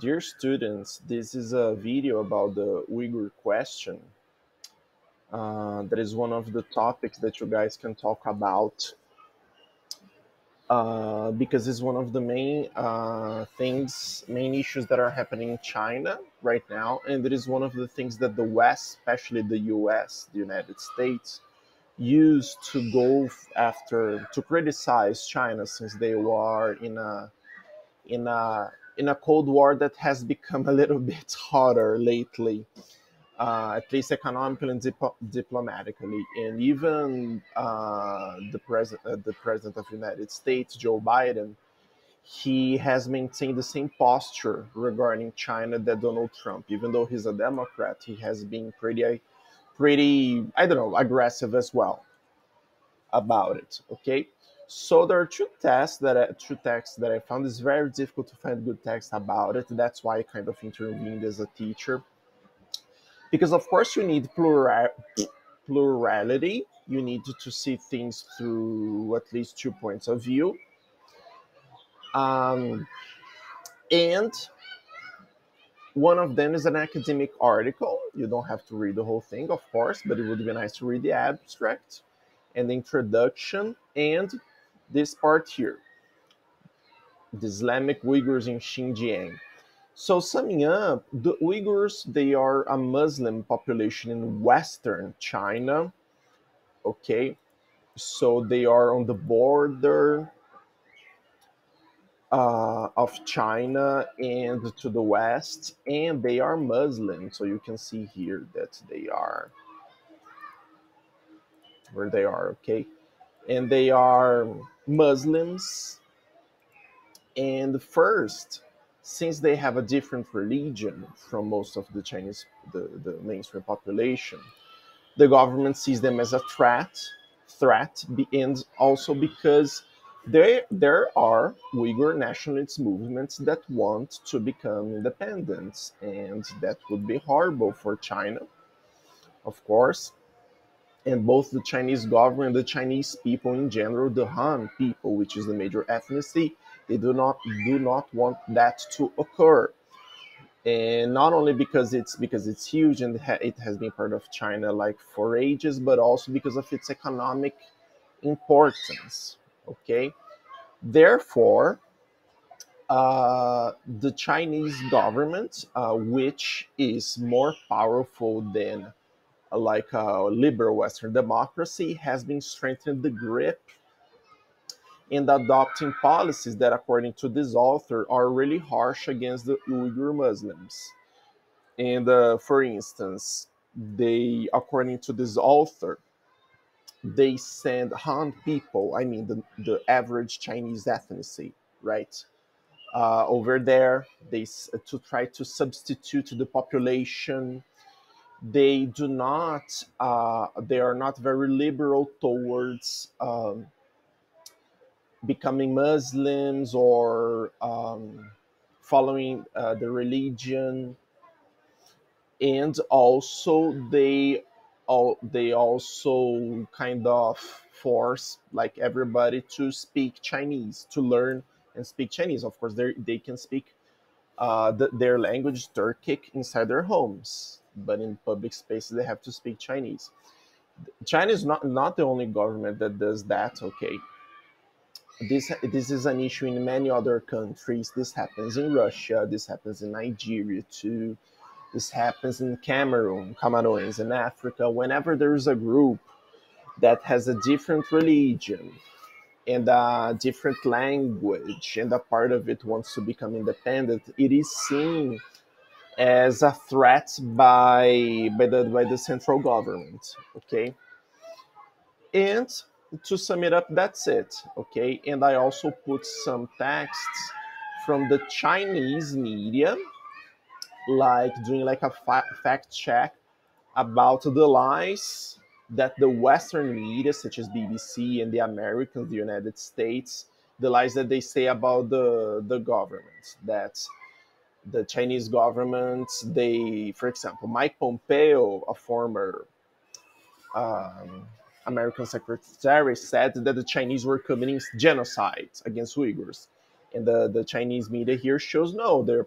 Dear students, this is a video about the Uyghur question. That is one of the topics that you guys can talk about because it's one of the main main issues that are happening in China right now, and it is one of the things that the West, especially the US, the United States, used to go after to criticize China since they were in a in a cold war that has become a little bit hotter lately, at least economically and diplomatically. And even the president of the United States, Joe Biden, he has maintained the same posture regarding China that Donald Trump. Even though he's a Democrat, he has been pretty, I don't know, aggressive as well about it. Okay, so there are two texts that I found. It's very difficult to find good text about it. That's why I kind of intervened as a teacher, because of course you need plurality. You need to see things through at least 2 points of view, um, and one of them is an academic article. You don't have to read the whole thing, of course, but it would be nice to read the abstract and the introduction and this part here, the Islamic Uyghurs in Xinjiang. So summing up, the Uyghurs, they are a Muslim population in Western China, okay? So they are on the border of China and to the west, and they are Muslim. So you can see here that they are where they are, okay? And they are Muslims. And first, since they have a different religion from most of the Chinese, the mainstream population, the government sees them as a and also because there are Uyghur nationalist movements that want to become independent, and that would be horrible for China, of course. And both the Chinese government and the Chinese people in general, the Han people, which is the major ethnicity, they do not want that to occur. And not only because it's huge and it has been part of China like for ages, but also because of its economic importance. Okay, therefore, the Chinese government, which is more powerful than like a liberal Western democracy, has been strengthening the grip and adopting policies that, according to this author, are really harsh against the Uyghur Muslims. And for instance, according to this author, they send Han people, I mean the average Chinese ethnicity, right? Over there, to try to substitute the population. They are not very liberal towards becoming Muslims or following the religion, and also they also kind of force like everybody to speak Chinese, to learn and speak Chinese. Of course, they can speak their language, Turkic, inside their homes, but in public spaces they have to speak Chinese. China is not the only government that does that. Okay, this is an issue in many other countries. This happens in Russia. This happens in Nigeria too. This happens in Cameroons in Africa. Whenever there is a group that has a different religion and a different language, and a part of it wants to become independent, it is seen as a threat by the central government. Okay, and to sum it up, that's it. Okay, and I also put some texts from the Chinese media, like doing like a fact check about the lies that the Western media, such as BBC and the Americans, the United States, the lies that they say about the government, that the Chinese government, for example, Mike Pompeo, a former um, American secretary, said that the Chinese were committing genocide against Uyghurs. And the Chinese media here shows no, their